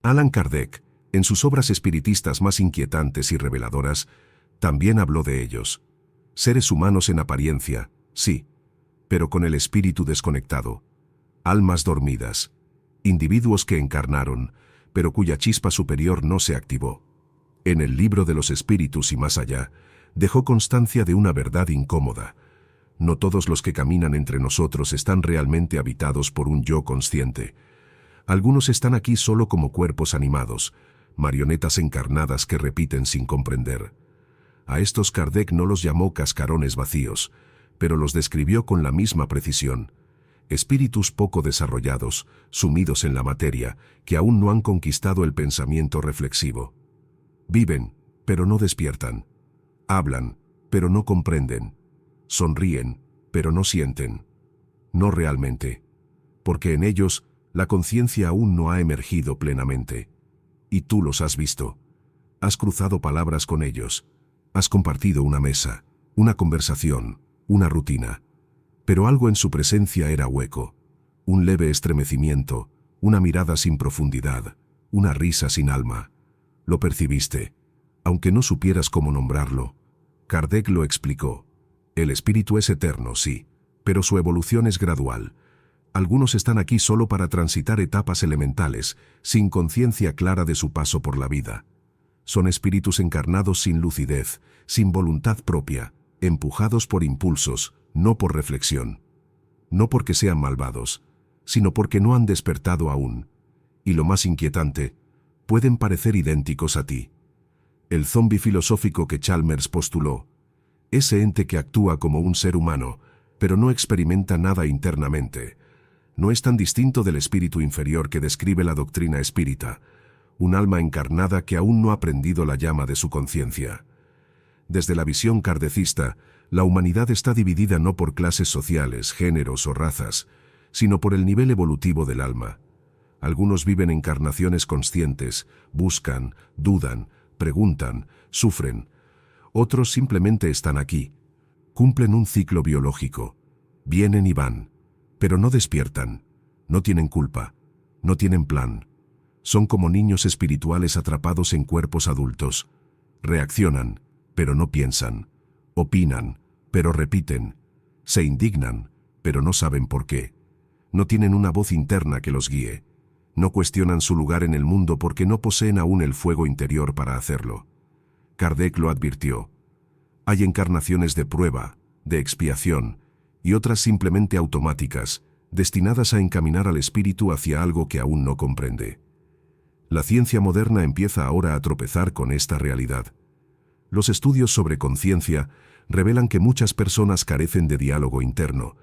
Allan Kardec, en sus obras espiritistas más inquietantes y reveladoras, también habló de ellos. Seres humanos en apariencia, sí, pero con el espíritu desconectado. Almas dormidas. Individuos que encarnaron, pero cuya chispa superior no se activó. En el libro de los espíritus y más allá, dejó constancia de una verdad incómoda. No todos los que caminan entre nosotros están realmente habitados por un yo consciente. Algunos están aquí solo como cuerpos animados, marionetas encarnadas que repiten sin comprender. A estos Kardec no los llamó cascarones vacíos, pero los describió con la misma precisión. Espíritus poco desarrollados, sumidos en la materia, que aún no han conquistado el pensamiento reflexivo. Viven, pero no despiertan. Hablan, pero no comprenden. Sonríen, pero no sienten. No realmente. Porque en ellos, la conciencia aún no ha emergido plenamente. Y tú los has visto. Has cruzado palabras con ellos. Has compartido una mesa, una conversación, una rutina. Pero algo en su presencia era hueco. Un leve estremecimiento, una mirada sin profundidad, una risa sin alma. Lo percibiste, aunque no supieras cómo nombrarlo. Kardec lo explicó. El espíritu es eterno, sí, pero su evolución es gradual. Algunos están aquí solo para transitar etapas elementales, sin conciencia clara de su paso por la vida. Son espíritus encarnados sin lucidez, sin voluntad propia, empujados por impulsos, no por reflexión. No porque sean malvados, sino porque no han despertado aún. Y lo más inquietante, pueden parecer idénticos a ti. El zombi filosófico que Chalmers postuló, ese ente que actúa como un ser humano, pero no experimenta nada internamente, no es tan distinto del espíritu inferior que describe la doctrina espírita, un alma encarnada que aún no ha prendido la llama de su conciencia. Desde la visión kardecista, la humanidad está dividida no por clases sociales, géneros o razas, sino por el nivel evolutivo del alma. Algunos viven encarnaciones conscientes, buscan, dudan, preguntan, sufren. Otros simplemente están aquí. Cumplen un ciclo biológico. Vienen y van. Pero no despiertan. No tienen culpa. No tienen plan. Son como niños espirituales atrapados en cuerpos adultos. Reaccionan, pero no piensan. Opinan, pero repiten. Se indignan, pero no saben por qué. No tienen una voz interna que los guíe. No cuestionan su lugar en el mundo porque no poseen aún el fuego interior para hacerlo. Kardec lo advirtió. Hay encarnaciones de prueba, de expiación, y otras simplemente automáticas, destinadas a encaminar al espíritu hacia algo que aún no comprende. La ciencia moderna empieza ahora a tropezar con esta realidad. Los estudios sobre conciencia revelan que muchas personas carecen de diálogo interno,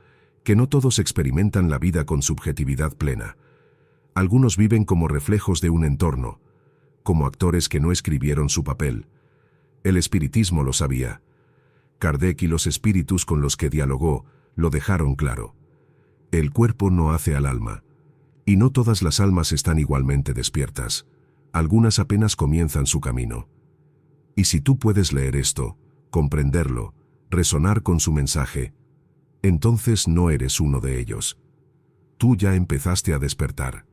que no todos experimentan la vida con subjetividad plena. Algunos viven como reflejos de un entorno, como actores que no escribieron su papel. El espiritismo lo sabía. Kardec y los espíritus con los que dialogó lo dejaron claro. El cuerpo no hace al alma. Y no todas las almas están igualmente despiertas. Algunas apenas comienzan su camino. Y si tú puedes leer esto, comprenderlo, resonar con su mensaje, entonces no eres uno de ellos. Tú ya empezaste a despertar.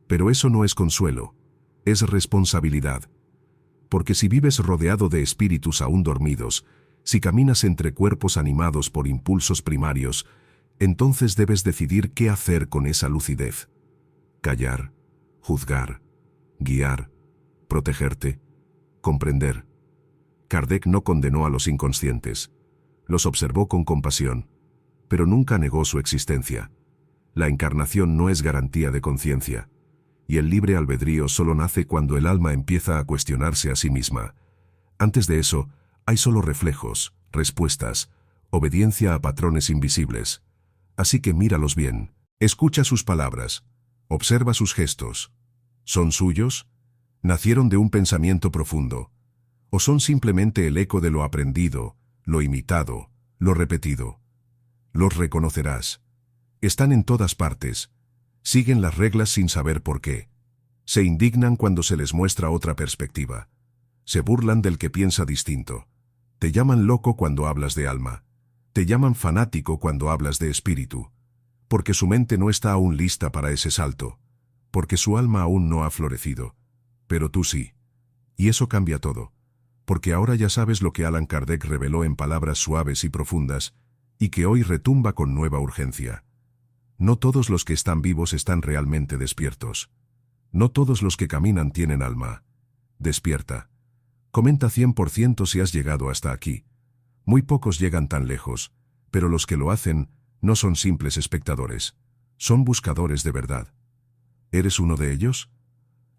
Pero eso no es consuelo, es responsabilidad. Porque si vives rodeado de espíritus aún dormidos, si caminas entre cuerpos animados por impulsos primarios, entonces debes decidir qué hacer con esa lucidez. Callar, juzgar, guiar, protegerte, comprender. Kardec no condenó a los inconscientes. Los observó con compasión, pero nunca negó su existencia. La encarnación no es garantía de conciencia, y el libre albedrío solo nace cuando el alma empieza a cuestionarse a sí misma. Antes de eso, hay solo reflejos, respuestas, obediencia a patrones invisibles. Así que míralos bien, escucha sus palabras, observa sus gestos. ¿Son suyos? ¿Nacieron de un pensamiento profundo? ¿O son simplemente el eco de lo aprendido, lo imitado, lo repetido? Los reconocerás. Están en todas partes. Siguen las reglas sin saber por qué. Se indignan cuando se les muestra otra perspectiva. Se burlan del que piensa distinto. Te llaman loco cuando hablas de alma. Te llaman fanático cuando hablas de espíritu. Porque su mente no está aún lista para ese salto. porque su alma aún no ha florecido, pero tú sí. Y eso cambia todo, porque ahora ya sabes lo que Allan Kardec reveló en palabras suaves y profundas, y que hoy retumba con nueva urgencia. No todos los que están vivos están realmente despiertos. No todos los que caminan tienen alma. Despierta. Comenta 100% si has llegado hasta aquí. Muy pocos llegan tan lejos, pero los que lo hacen no son simples espectadores, son buscadores de verdad. ¿Eres uno de ellos?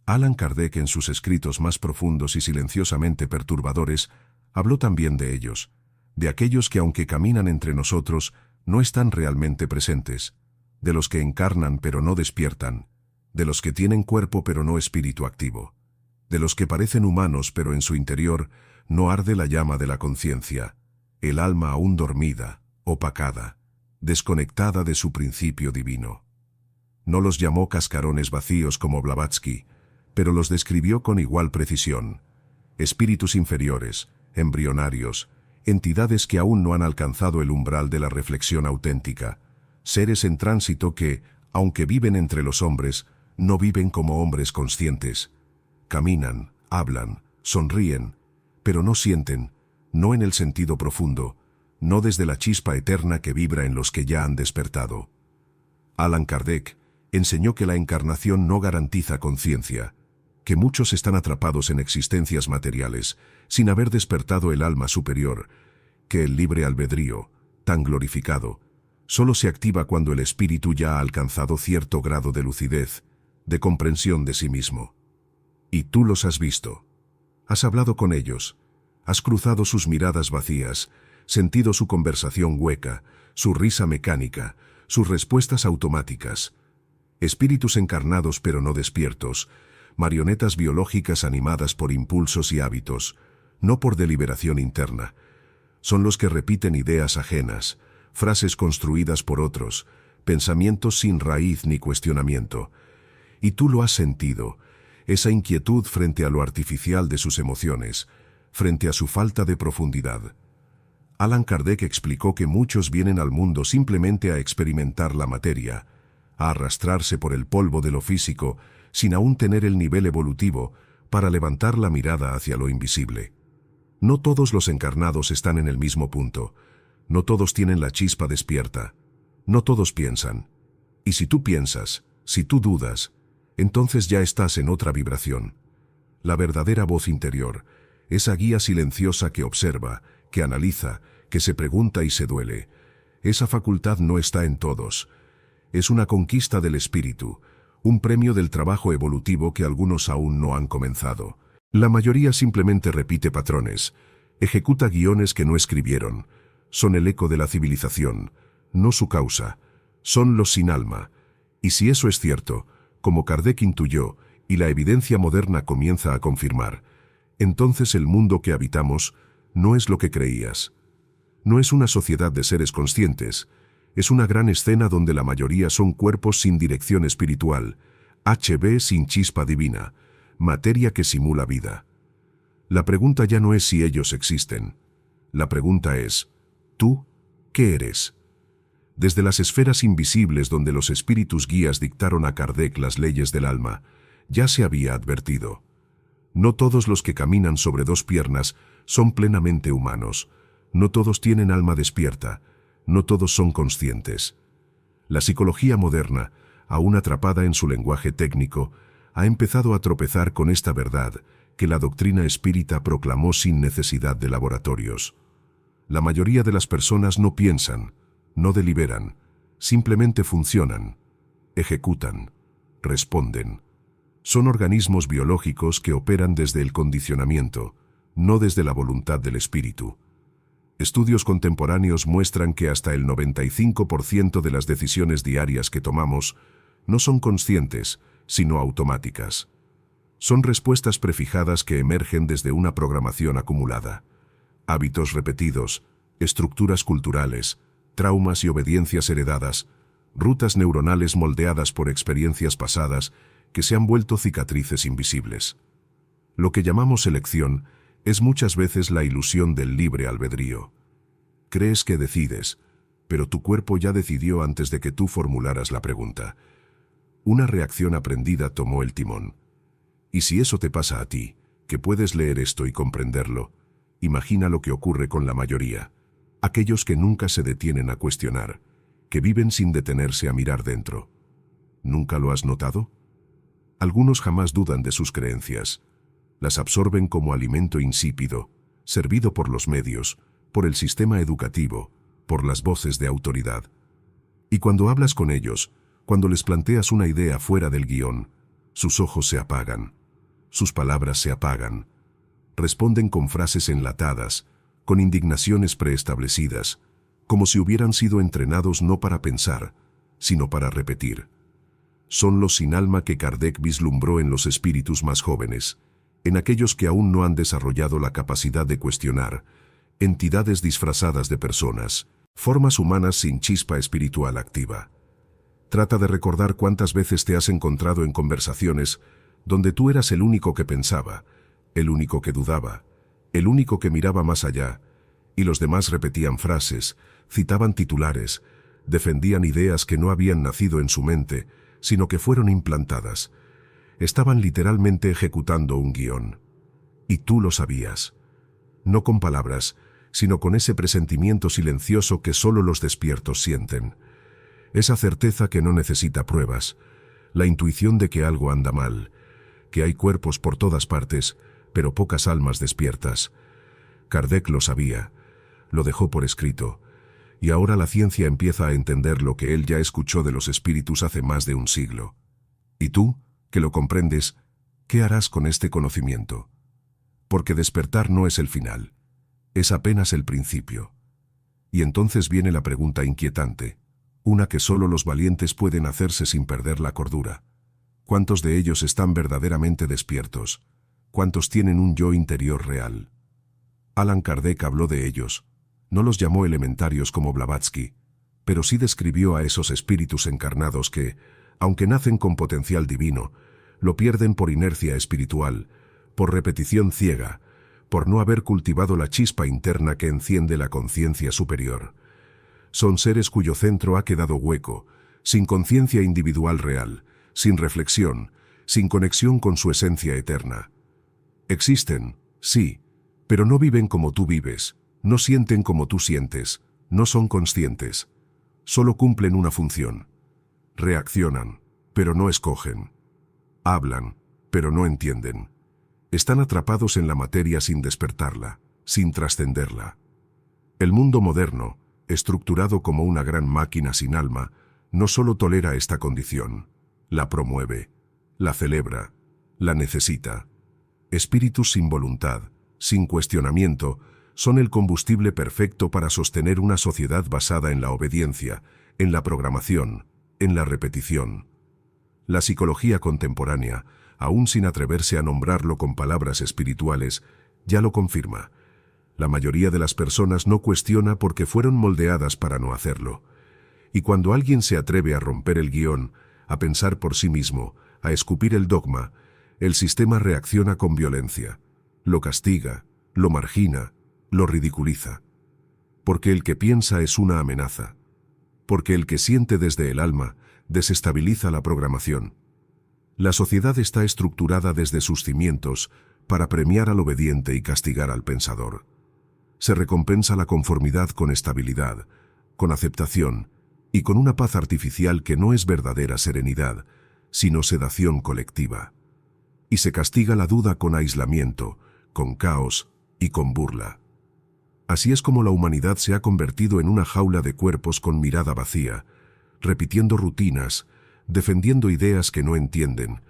Allan Kardec, en sus escritos más profundos y silenciosamente perturbadores, habló también de ellos, de aquellos que aunque caminan entre nosotros, no están realmente presentes, de los que encarnan pero no despiertan, de los que tienen cuerpo pero no espíritu activo, de los que parecen humanos pero en su interior no arde la llama de la conciencia, el alma aún dormida, opacada, desconectada de su principio divino. No los llamó cascarones vacíos como Blavatsky, pero los describió con igual precisión. Espíritus inferiores, embrionarios, entidades que aún no han alcanzado el umbral de la reflexión auténtica, seres en tránsito que, aunque viven entre los hombres, no viven como hombres conscientes. Caminan, hablan, sonríen, pero no sienten, no en el sentido profundo, no desde la chispa eterna que vibra en los que ya han despertado. Allan Kardec enseñó que la encarnación no garantiza conciencia, que muchos están atrapados en existencias materiales, sin haber despertado el alma superior, que el libre albedrío, tan glorificado, solo se activa cuando el espíritu ya ha alcanzado cierto grado de lucidez, de comprensión de sí mismo. Y tú los has visto. Has hablado con ellos, has cruzado sus miradas vacías, sentido su conversación hueca, su risa mecánica, sus respuestas automáticas. Espíritus encarnados pero no despiertos, marionetas biológicas animadas por impulsos y hábitos, no por deliberación interna. Son los que repiten ideas ajenas, frases construidas por otros, pensamientos sin raíz ni cuestionamiento. Y tú lo has sentido, esa inquietud frente a lo artificial de sus emociones, frente a su falta de profundidad. Allan Kardec explicó que muchos vienen al mundo simplemente a experimentar la materia, a arrastrarse por el polvo de lo físico, sin aún tener el nivel evolutivo para levantar la mirada hacia lo invisible. No todos los encarnados están en el mismo punto, no todos tienen la chispa despierta, no todos piensan. Y si tú piensas, si tú dudas, entonces ya estás en otra vibración. La verdadera voz interior, esa guía silenciosa que observa, que analiza, que se pregunta y se duele, esa facultad no está en todos. Es una conquista del espíritu, un premio del trabajo evolutivo que algunos aún no han comenzado. La mayoría simplemente repite patrones, ejecuta guiones que no escribieron, son el eco de la civilización, no su causa, son los sin alma. Y si eso es cierto, como Kardec intuyó, y la evidencia moderna comienza a confirmar, entonces el mundo que habitamos no es lo que creías. No es una sociedad de seres conscientes, es una gran escena donde la mayoría son cuerpos sin dirección espiritual, HB sin chispa divina, materia que simula vida. La pregunta ya no es si ellos existen. La pregunta es, ¿tú qué eres? Desde las esferas invisibles donde los espíritus guías dictaron a Kardec las leyes del alma, ya se había advertido. No todos los que caminan sobre dos piernas son plenamente humanos, no todos tienen alma despierta, no todos son conscientes. La psicología moderna, aún atrapada en su lenguaje técnico, ha empezado a tropezar con esta verdad que la doctrina espírita proclamó sin necesidad de laboratorios. La mayoría de las personas no piensan, no deliberan, simplemente funcionan, ejecutan, responden. Son organismos biológicos que operan desde el condicionamiento, no desde la voluntad del espíritu. Estudios contemporáneos muestran que hasta el 95% de las decisiones diarias que tomamos no son conscientes, sino automáticas. Son respuestas prefijadas que emergen desde una programación acumulada. Hábitos repetidos, estructuras culturales, traumas y obediencias heredadas, rutas neuronales moldeadas por experiencias pasadas que se han vuelto cicatrices invisibles. Lo que llamamos elección es muchas veces la ilusión del libre albedrío. Crees que decides, pero tu cuerpo ya decidió antes de que tú formularas la pregunta. Una reacción aprendida tomó el timón. Y si eso te pasa a ti, que puedes leer esto y comprenderlo, imagina lo que ocurre con la mayoría. Aquellos que nunca se detienen a cuestionar, que viven sin detenerse a mirar dentro. ¿Nunca lo has notado? Algunos jamás dudan de sus creencias. Las absorben como alimento insípido, servido por los medios, por el sistema educativo, por las voces de autoridad. Y cuando hablas con ellos, cuando les planteas una idea fuera del guión, sus ojos se apagan, sus palabras se apagan. Responden con frases enlatadas, con indignaciones preestablecidas, como si hubieran sido entrenados no para pensar, sino para repetir. Son los sin alma que Kardec vislumbró en los espíritus más jóvenes, en aquellos que aún no han desarrollado la capacidad de cuestionar, entidades disfrazadas de personas, formas humanas sin chispa espiritual activa. Trata de recordar cuántas veces te has encontrado en conversaciones donde tú eras el único que pensaba, el único que dudaba, el único que miraba más allá, y los demás repetían frases, citaban titulares, defendían ideas que no habían nacido en su mente, sino que fueron implantadas. Estaban literalmente ejecutando un guión. Y tú lo sabías. No con palabras, sino con ese presentimiento silencioso que solo los despiertos sienten. Esa certeza que no necesita pruebas, la intuición de que algo anda mal, que hay cuerpos por todas partes, pero pocas almas despiertas. Kardec lo sabía, lo dejó por escrito, y ahora la ciencia empieza a entender lo que él ya escuchó de los espíritus hace más de un siglo. ¿Y tú, que lo comprendes, qué harás con este conocimiento? Porque despertar no es el final, es apenas el principio. Y entonces viene la pregunta inquietante, una que solo los valientes pueden hacerse sin perder la cordura. ¿Cuántos de ellos están verdaderamente despiertos? ¿Cuántos tienen un yo interior real? Allan Kardec habló de ellos. No los llamó elementarios como Blavatsky, pero sí describió a esos espíritus encarnados que, aunque nacen con potencial divino, lo pierden por inercia espiritual, por repetición ciega, por no haber cultivado la chispa interna que enciende la conciencia superior. Son seres cuyo centro ha quedado hueco, sin conciencia individual real, sin reflexión, sin conexión con su esencia eterna. Existen, sí, pero no viven como tú vives, no sienten como tú sientes, no son conscientes. Solo cumplen una función. Reaccionan, pero no escogen. Hablan, pero no entienden. Están atrapados en la materia sin despertarla, sin trascenderla. El mundo moderno, estructurado como una gran máquina sin alma, no solo tolera esta condición, la promueve, la celebra, la necesita. Espíritus sin voluntad, sin cuestionamiento, son el combustible perfecto para sostener una sociedad basada en la obediencia, en la programación, en la repetición. La psicología contemporánea, aún sin atreverse a nombrarlo con palabras espirituales, ya lo confirma. La mayoría de las personas no cuestiona porque fueron moldeadas para no hacerlo. Y cuando alguien se atreve a romper el guión, a pensar por sí mismo, a escupir el dogma, el sistema reacciona con violencia. Lo castiga, lo margina, lo ridiculiza. Porque el que piensa es una amenaza. Porque el que siente desde el alma desestabiliza la programación. La sociedad está estructurada desde sus cimientos para premiar al obediente y castigar al pensador. Se recompensa la conformidad con estabilidad, con aceptación y con una paz artificial que no es verdadera serenidad, sino sedación colectiva. Y se castiga la duda con aislamiento, con caos y con burla. Así es como la humanidad se ha convertido en una jaula de cuerpos con mirada vacía, repitiendo rutinas, defendiendo ideas que no entienden,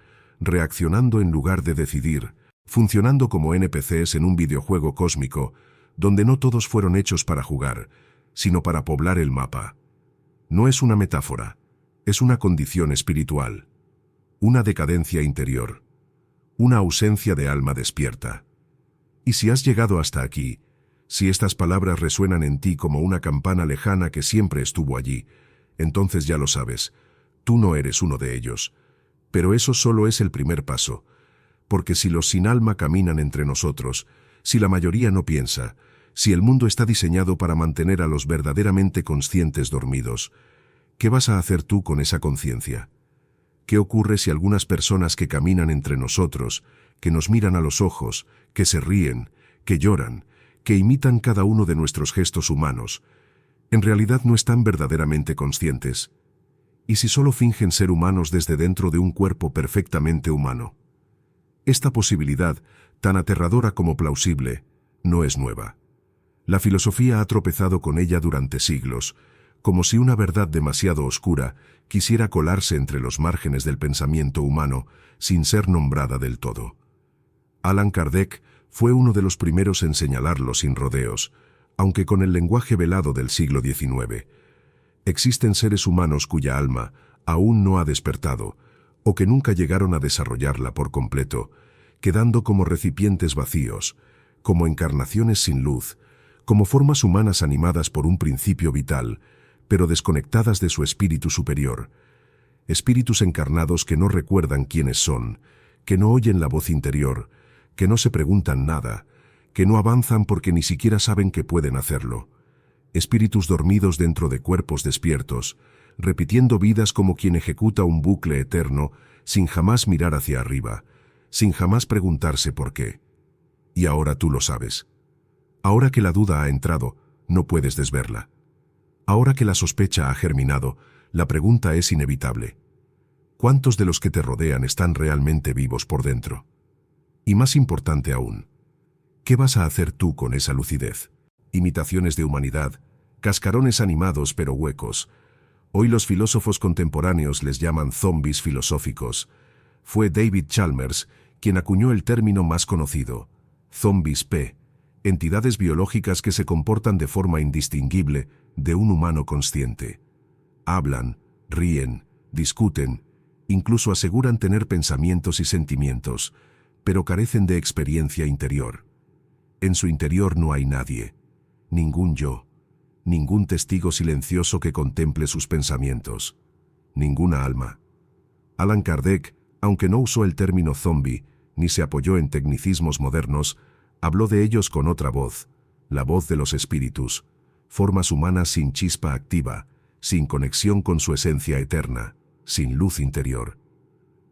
reaccionando en lugar de decidir, funcionando como NPCs en un videojuego cósmico, donde no todos fueron hechos para jugar, sino para poblar el mapa. No es una metáfora, es una condición espiritual, una decadencia interior, una ausencia de alma despierta. Y si has llegado hasta aquí, si estas palabras resuenan en ti como una campana lejana que siempre estuvo allí, entonces ya lo sabes, tú no eres uno de ellos. Pero eso solo es el primer paso, porque si los sin alma caminan entre nosotros, si la mayoría no piensa, si el mundo está diseñado para mantener a los verdaderamente conscientes dormidos, ¿qué vas a hacer tú con esa conciencia? ¿Qué ocurre si algunas personas que caminan entre nosotros, que nos miran a los ojos, que se ríen, que lloran, que imitan cada uno de nuestros gestos humanos, en realidad no están verdaderamente conscientes? ¿Y si solo fingen ser humanos desde dentro de un cuerpo perfectamente humano? Esta posibilidad, tan aterradora como plausible, no es nueva. La filosofía ha tropezado con ella durante siglos, como si una verdad demasiado oscura quisiera colarse entre los márgenes del pensamiento humano sin ser nombrada del todo. Allan Kardec fue uno de los primeros en señalarlo sin rodeos, aunque con el lenguaje velado del siglo XIX. Existen seres humanos cuya alma aún no ha despertado, o que nunca llegaron a desarrollarla por completo, quedando como recipientes vacíos, como encarnaciones sin luz, como formas humanas animadas por un principio vital, pero desconectadas de su espíritu superior. Espíritus encarnados que no recuerdan quiénes son, que no oyen la voz interior, que no se preguntan nada, que no avanzan porque ni siquiera saben que pueden hacerlo. Espíritus dormidos dentro de cuerpos despiertos, repitiendo vidas como quien ejecuta un bucle eterno sin jamás mirar hacia arriba, sin jamás preguntarse por qué. Y ahora tú lo sabes. Ahora que la duda ha entrado, no puedes desverla. Ahora que la sospecha ha germinado, la pregunta es inevitable. ¿Cuántos de los que te rodean están realmente vivos por dentro? Y más importante aún, ¿qué vas a hacer tú con esa lucidez? Imitaciones de humanidad, cascarones animados pero huecos. Hoy los filósofos contemporáneos les llaman zombies filosóficos. Fue David Chalmers quien acuñó el término más conocido, zombies P, entidades biológicas que se comportan de forma indistinguible de un humano consciente. Hablan, ríen, discuten, incluso aseguran tener pensamientos y sentimientos, pero carecen de experiencia interior. En su interior no hay nadie, ningún yo, ningún testigo silencioso que contemple sus pensamientos, ninguna alma. Allan Kardec, aunque no usó el término zombie, ni se apoyó en tecnicismos modernos, habló de ellos con otra voz, la voz de los espíritus, formas humanas sin chispa activa, sin conexión con su esencia eterna, sin luz interior.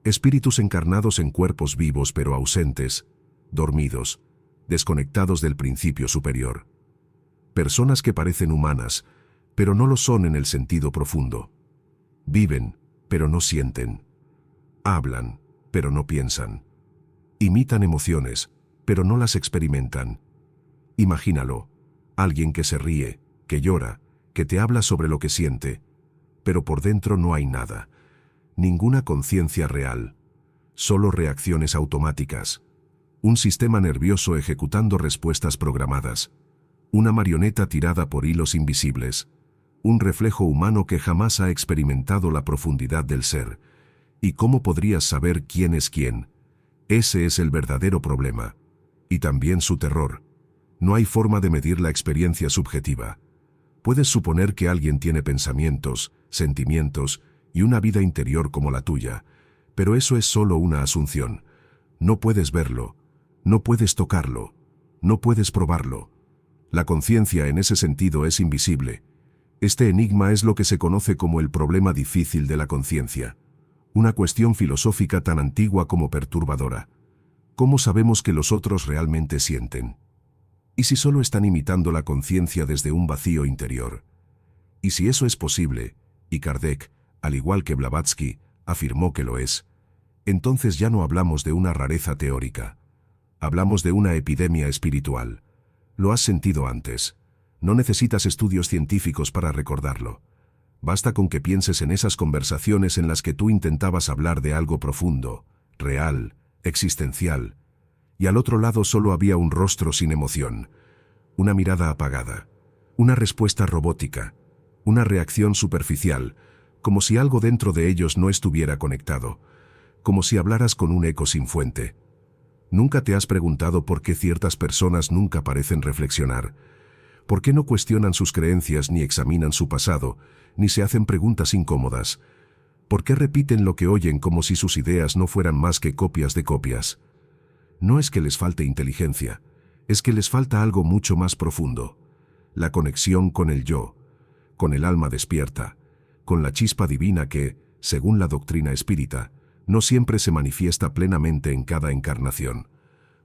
Espíritus encarnados en cuerpos vivos pero ausentes, dormidos, desconectados del principio superior. Personas que parecen humanas, pero no lo son en el sentido profundo. Viven, pero no sienten. Hablan, pero no piensan. Imitan emociones, pero no las experimentan. Imagínalo, alguien que se ríe, que llora, que te habla sobre lo que siente, pero por dentro no hay nada, ninguna conciencia real, solo reacciones automáticas, un sistema nervioso ejecutando respuestas programadas, una marioneta tirada por hilos invisibles, un reflejo humano que jamás ha experimentado la profundidad del ser. ¿Y cómo podrías saber quién es quién? Ese es el verdadero problema. Y también su terror. No hay forma de medir la experiencia subjetiva. Puedes suponer que alguien tiene pensamientos, sentimientos y una vida interior como la tuya, pero eso es solo una asunción. No puedes verlo, no puedes tocarlo, no puedes probarlo. La conciencia en ese sentido es invisible. Este enigma es lo que se conoce como el problema difícil de la conciencia. Una cuestión filosófica tan antigua como perturbadora. ¿Cómo sabemos que los otros realmente sienten? ¿Y si solo están imitando la conciencia desde un vacío interior? Y si eso es posible, y Kardec, al igual que Blavatsky, afirmó que lo es, entonces ya no hablamos de una rareza teórica. Hablamos de una epidemia espiritual. Lo has sentido antes. No necesitas estudios científicos para recordarlo. Basta con que pienses en esas conversaciones en las que tú intentabas hablar de algo profundo, real, existencial, y al otro lado solo había un rostro sin emoción, una mirada apagada, una respuesta robótica, una reacción superficial, como si algo dentro de ellos no estuviera conectado, como si hablaras con un eco sin fuente. ¿Nunca te has preguntado por qué ciertas personas nunca parecen reflexionar? ¿Por qué no cuestionan sus creencias ni examinan su pasado, ni se hacen preguntas incómodas? ¿Por qué repiten lo que oyen como si sus ideas no fueran más que copias de copias? No es que les falte inteligencia, es que les falta algo mucho más profundo. La conexión con el yo, con el alma despierta, con la chispa divina que, según la doctrina espírita, no siempre se manifiesta plenamente en cada encarnación,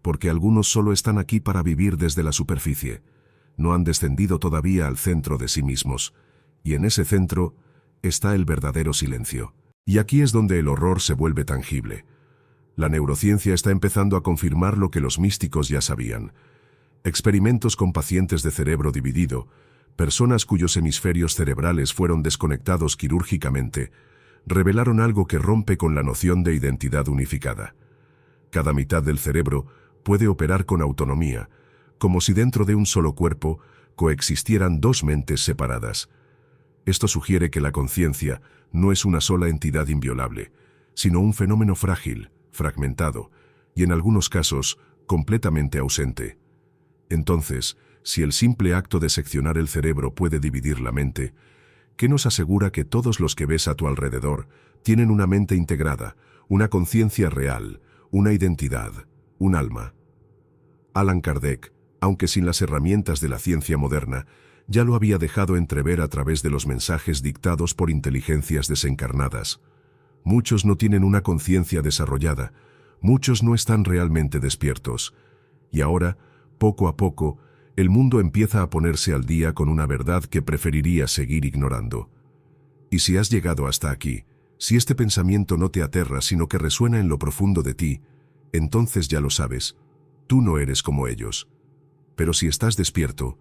porque algunos solo están aquí para vivir desde la superficie, no han descendido todavía al centro de sí mismos, y en ese centro está el verdadero silencio. Y aquí es donde el horror se vuelve tangible. La neurociencia está empezando a confirmar lo que los místicos ya sabían. Experimentos con pacientes de cerebro dividido, personas cuyos hemisferios cerebrales fueron desconectados quirúrgicamente, revelaron algo que rompe con la noción de identidad unificada. Cada mitad del cerebro puede operar con autonomía, como si dentro de un solo cuerpo coexistieran dos mentes separadas. Esto sugiere que la conciencia no es una sola entidad inviolable, sino un fenómeno frágil, fragmentado, y en algunos casos, completamente ausente. Entonces, si el simple acto de seccionar el cerebro puede dividir la mente, ¿qué nos asegura que todos los que ves a tu alrededor tienen una mente integrada, una conciencia real, una identidad, un alma? Allan Kardec, aunque sin las herramientas de la ciencia moderna, ya lo había dejado entrever a través de los mensajes dictados por inteligencias desencarnadas. Muchos no tienen una conciencia desarrollada, muchos no están realmente despiertos. Y ahora, poco a poco, el mundo empieza a ponerse al día con una verdad que preferiría seguir ignorando. Y si has llegado hasta aquí, si este pensamiento no te aterra sino que resuena en lo profundo de ti, entonces ya lo sabes, tú no eres como ellos. Pero si estás despierto,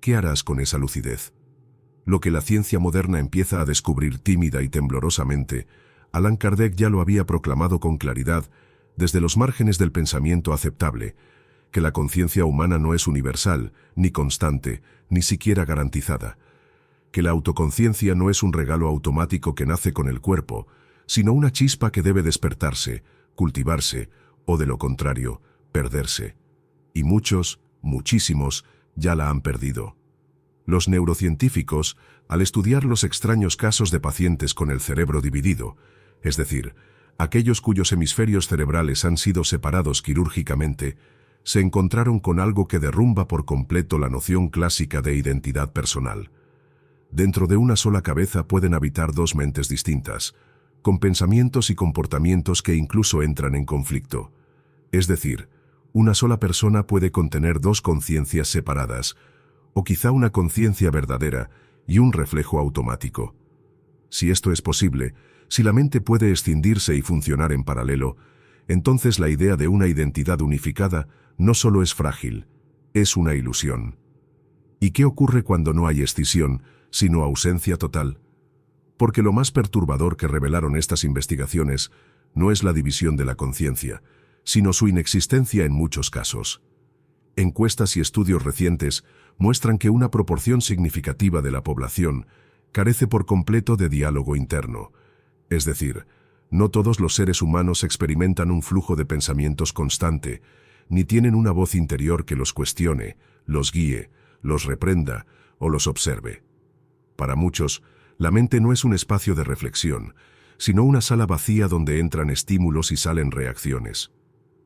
¿qué harás con esa lucidez? Lo que la ciencia moderna empieza a descubrir tímida y temblorosamente, Allan Kardec ya lo había proclamado con claridad desde los márgenes del pensamiento aceptable, que la conciencia humana no es universal, ni constante, ni siquiera garantizada, que la autoconciencia no es un regalo automático que nace con el cuerpo, sino una chispa que debe despertarse, cultivarse, o de lo contrario, perderse. Y muchos, muchísimos, ya la han perdido. Los neurocientíficos, al estudiar los extraños casos de pacientes con el cerebro dividido, es decir, aquellos cuyos hemisferios cerebrales han sido separados quirúrgicamente, se encontraron con algo que derrumba por completo la noción clásica de identidad personal. Dentro de una sola cabeza pueden habitar dos mentes distintas, con pensamientos y comportamientos que incluso entran en conflicto. Es decir, una sola persona puede contener dos conciencias separadas, o quizá una conciencia verdadera y un reflejo automático. Si esto es posible, si la mente puede escindirse y funcionar en paralelo, entonces la idea de una identidad unificada no solo es frágil, es una ilusión. ¿Y qué ocurre cuando no hay escisión, sino ausencia total? Porque lo más perturbador que revelaron estas investigaciones no es la división de la conciencia, sino su inexistencia en muchos casos. Encuestas y estudios recientes muestran que una proporción significativa de la población carece por completo de diálogo interno. Es decir, no todos los seres humanos experimentan un flujo de pensamientos constante, ni tienen una voz interior que los cuestione, los guíe, los reprenda o los observe. Para muchos, la mente no es un espacio de reflexión, sino una sala vacía donde entran estímulos y salen reacciones.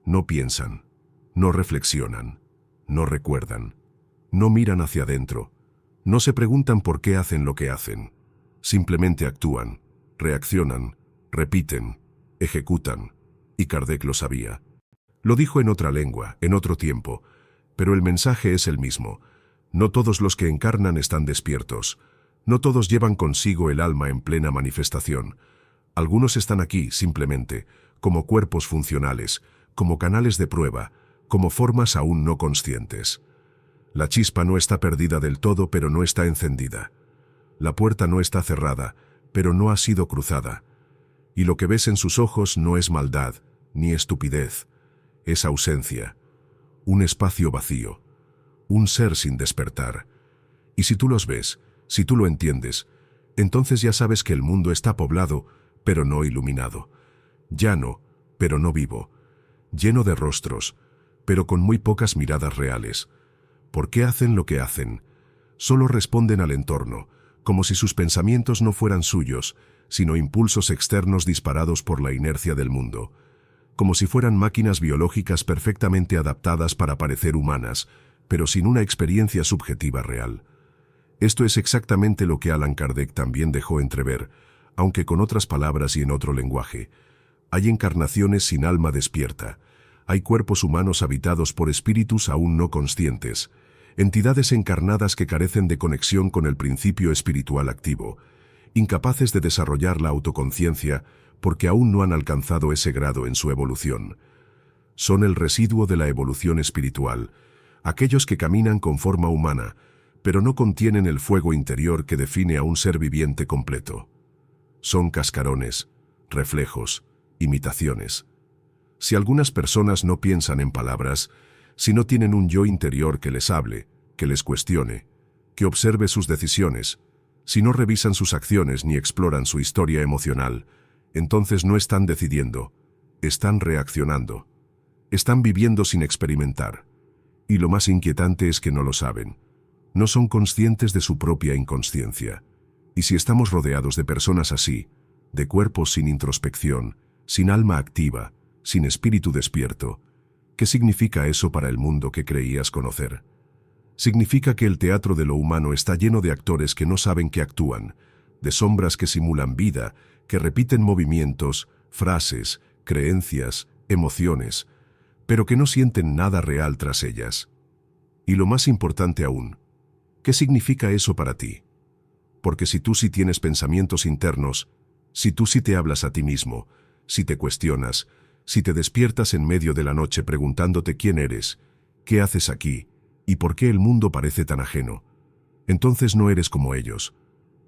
No piensan, no reflexionan, no recuerdan, no miran hacia adentro, no se preguntan por qué hacen lo que hacen. Simplemente actúan, reaccionan, repiten, ejecutan, y Kardec lo sabía. Lo dijo en otra lengua, en otro tiempo, pero el mensaje es el mismo. No todos los que encarnan están despiertos, no todos llevan consigo el alma en plena manifestación. Algunos están aquí, simplemente, como cuerpos funcionales, como canales de prueba, como formas aún no conscientes. La chispa no está perdida del todo, pero no está encendida. La puerta no está cerrada, pero no ha sido cruzada. Y lo que ves en sus ojos no es maldad, ni estupidez. Es ausencia, un espacio vacío, un ser sin despertar. Y si tú los ves, si tú lo entiendes, entonces ya sabes que el mundo está poblado, pero no iluminado. Llano, pero no vivo. Lleno de rostros, pero con muy pocas miradas reales. ¿Por qué hacen lo que hacen? Solo responden al entorno, como si sus pensamientos no fueran suyos, sino impulsos externos disparados por la inercia del mundo. Como si fueran máquinas biológicas perfectamente adaptadas para parecer humanas, pero sin una experiencia subjetiva real. Esto es exactamente lo que Allan Kardec también dejó entrever, aunque con otras palabras y en otro lenguaje, Hay encarnaciones sin alma despierta. Hay cuerpos humanos habitados por espíritus aún no conscientes, entidades encarnadas que carecen de conexión con el principio espiritual activo, incapaces de desarrollar la autoconciencia porque aún no han alcanzado ese grado en su evolución. Son el residuo de la evolución espiritual, aquellos que caminan con forma humana, pero no contienen el fuego interior que define a un ser viviente completo. Son cascarones, reflejos, imitaciones. Si algunas personas no piensan en palabras, si no tienen un yo interior que les hable, que les cuestione, que observe sus decisiones, si no revisan sus acciones ni exploran su historia emocional, entonces no están decidiendo, están reaccionando. Están viviendo sin experimentar. Y lo más inquietante es que no lo saben. No son conscientes de su propia inconsciencia. Y si estamos rodeados de personas así, de cuerpos sin introspección, sin alma activa, sin espíritu despierto, ¿qué significa eso para el mundo que creías conocer? Significa que el teatro de lo humano está lleno de actores que no saben que actúan, de sombras que simulan vida, que repiten movimientos, frases, creencias, emociones, pero que no sienten nada real tras ellas. Y lo más importante aún, ¿qué significa eso para ti? Porque si tú sí tienes pensamientos internos, si tú sí te hablas a ti mismo, si te cuestionas, si te despiertas en medio de la noche preguntándote quién eres, qué haces aquí, y por qué el mundo parece tan ajeno, entonces no eres como ellos.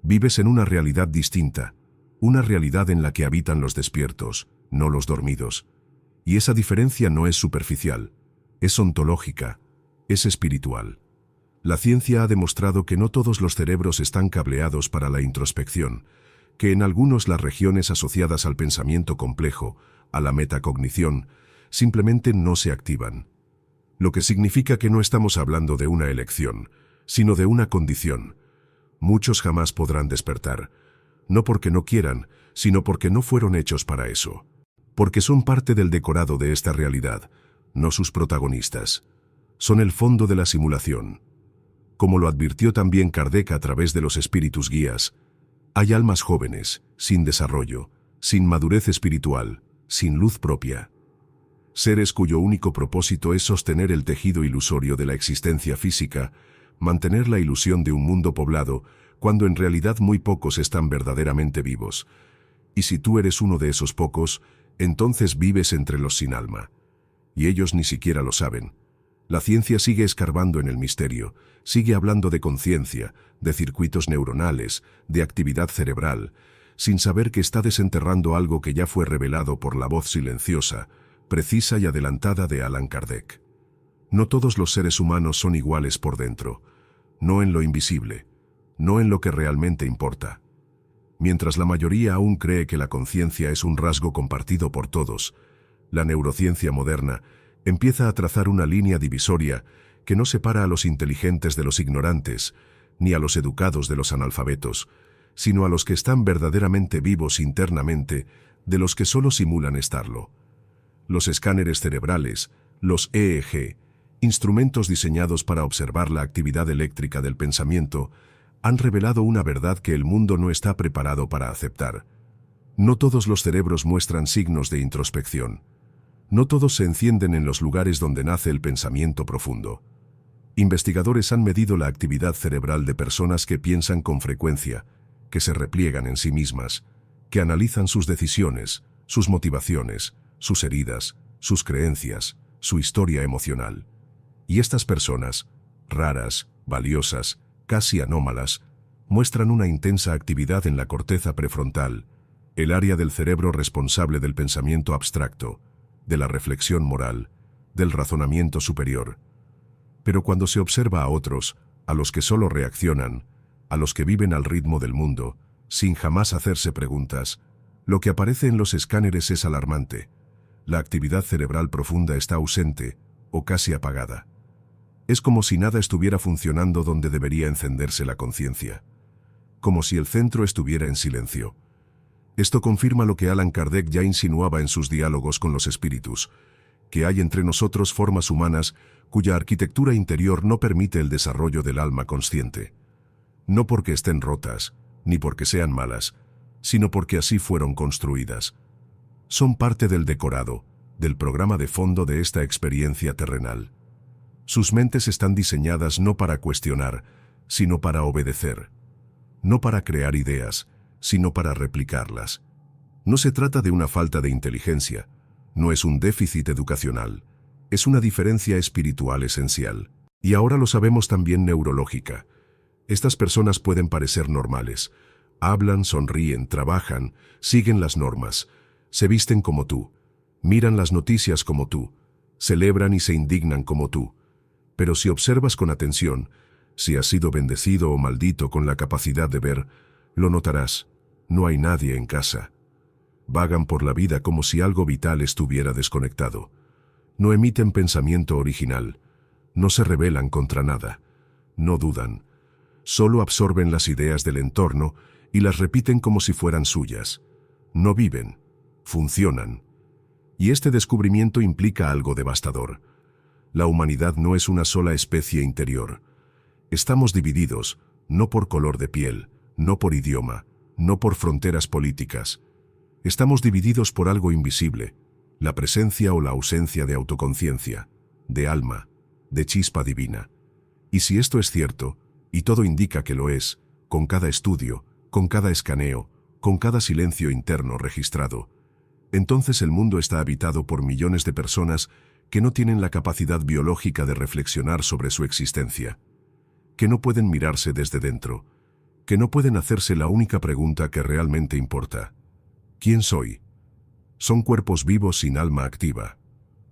Vives en una realidad distinta, una realidad en la que habitan los despiertos, no los dormidos. Y esa diferencia no es superficial, es ontológica, es espiritual. La ciencia ha demostrado que no todos los cerebros están cableados para la introspección, que en algunos las regiones asociadas al pensamiento complejo, a la metacognición, simplemente no se activan. Lo que significa que no estamos hablando de una elección, sino de una condición. Muchos jamás podrán despertar, no porque no quieran, sino porque no fueron hechos para eso. Porque son parte del decorado de esta realidad, no sus protagonistas. Son el fondo de la simulación. Como lo advirtió también Kardec a través de los espíritus guías, hay almas jóvenes, sin desarrollo, sin madurez espiritual, sin luz propia. Seres cuyo único propósito es sostener el tejido ilusorio de la existencia física, mantener la ilusión de un mundo poblado, cuando en realidad muy pocos están verdaderamente vivos. Y si tú eres uno de esos pocos, entonces vives entre los sin alma. Y ellos ni siquiera lo saben. La ciencia sigue escarbando en el misterio, sigue hablando de conciencia, de circuitos neuronales, de actividad cerebral, sin saber que está desenterrando algo que ya fue revelado por la voz silenciosa, precisa y adelantada de Allan Kardec. No todos los seres humanos son iguales por dentro, no en lo invisible, no en lo que realmente importa. Mientras la mayoría aún cree que la conciencia es un rasgo compartido por todos, la neurociencia moderna empieza a trazar una línea divisoria que no separa a los inteligentes de los ignorantes, ni a los educados de los analfabetos, sino a los que están verdaderamente vivos internamente de los que solo simulan estarlo. Los escáneres cerebrales, los EEG, instrumentos diseñados para observar la actividad eléctrica del pensamiento, han revelado una verdad que el mundo no está preparado para aceptar. No todos los cerebros muestran signos de introspección. No todos se encienden en los lugares donde nace el pensamiento profundo. Investigadores han medido la actividad cerebral de personas que piensan con frecuencia, que se repliegan en sí mismas, que analizan sus decisiones, sus motivaciones, sus heridas, sus creencias, su historia emocional. Y estas personas, raras, valiosas, casi anómalas, muestran una intensa actividad en la corteza prefrontal, el área del cerebro responsable del pensamiento abstracto, de la reflexión moral, del razonamiento superior. Pero cuando se observa a otros, a los que solo reaccionan, a los que viven al ritmo del mundo, sin jamás hacerse preguntas, lo que aparece en los escáneres es alarmante. La actividad cerebral profunda está ausente o casi apagada. Es como si nada estuviera funcionando donde debería encenderse la conciencia. Como si el centro estuviera en silencio. Esto confirma lo que Allan Kardec ya insinuaba en sus diálogos con los espíritus, que hay entre nosotros formas humanas cuya arquitectura interior no permite el desarrollo del alma consciente. No porque estén rotas, ni porque sean malas, sino porque así fueron construidas. Son parte del decorado, del programa de fondo de esta experiencia terrenal. Sus mentes están diseñadas no para cuestionar, sino para obedecer. No para crear ideas, sino para replicarlas. No se trata de una falta de inteligencia, no es un déficit educacional, es una diferencia espiritual esencial. Y ahora lo sabemos también neurológica. Estas personas pueden parecer normales. Hablan, sonríen, trabajan, siguen las normas, se visten como tú, miran las noticias como tú, celebran y se indignan como tú. Pero si observas con atención, si has sido bendecido o maldito con la capacidad de ver, lo notarás. No hay nadie en casa. Vagan por la vida como si algo vital estuviera desconectado. No emiten pensamiento original. No se rebelan contra nada. No dudan. Solo absorben las ideas del entorno y las repiten como si fueran suyas. No viven. Funcionan. Y este descubrimiento implica algo devastador. La humanidad no es una sola especie interior. Estamos divididos, no por color de piel, no por idioma, no por fronteras políticas. Estamos divididos por algo invisible, la presencia o la ausencia de autoconciencia, de alma, de chispa divina. Y si esto es cierto, y todo indica que lo es, con cada estudio, con cada escaneo, con cada silencio interno registrado, entonces el mundo está habitado por millones de personas que no tienen la capacidad biológica de reflexionar sobre su existencia, que no pueden mirarse desde dentro, que no pueden hacerse la única pregunta que realmente importa. ¿Quién soy? Son cuerpos vivos sin alma activa,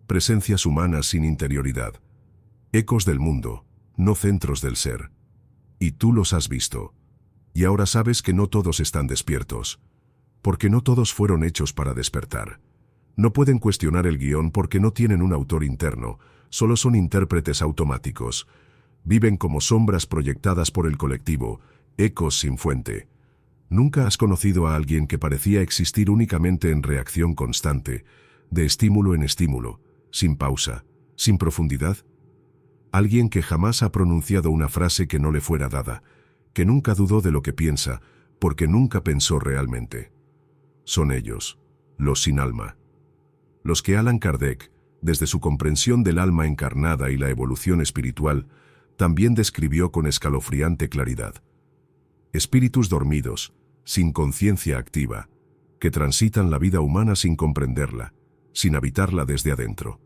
presencias humanas sin interioridad, ecos del mundo, no centros del ser. Y tú los has visto. Y ahora sabes que no todos están despiertos, porque no todos fueron hechos para despertar. No pueden cuestionar el guión porque no tienen un autor interno, solo son intérpretes automáticos. Viven como sombras proyectadas por el colectivo, ecos sin fuente. ¿Nunca has conocido a alguien que parecía existir únicamente en reacción constante, de estímulo en estímulo, sin pausa, sin profundidad? Alguien que jamás ha pronunciado una frase que no le fuera dada, que nunca dudó de lo que piensa, porque nunca pensó realmente. Son ellos, los sin alma. Los que Allan Kardec, desde su comprensión del alma encarnada y la evolución espiritual, también describió con escalofriante claridad. Espíritus dormidos, sin conciencia activa, que transitan la vida humana sin comprenderla, sin habitarla desde adentro.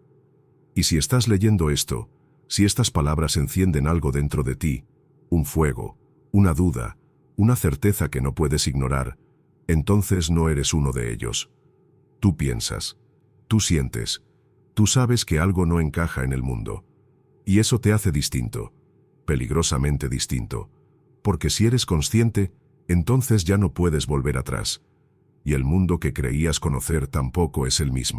Y si estás leyendo esto, si estas palabras encienden algo dentro de ti, un fuego, una duda, una certeza que no puedes ignorar, entonces no eres uno de ellos. Tú piensas, tú sientes, tú sabes que algo no encaja en el mundo. Y eso te hace distinto, peligrosamente distinto, porque si eres consciente, entonces ya no puedes volver atrás. Y el mundo que creías conocer tampoco es el mismo.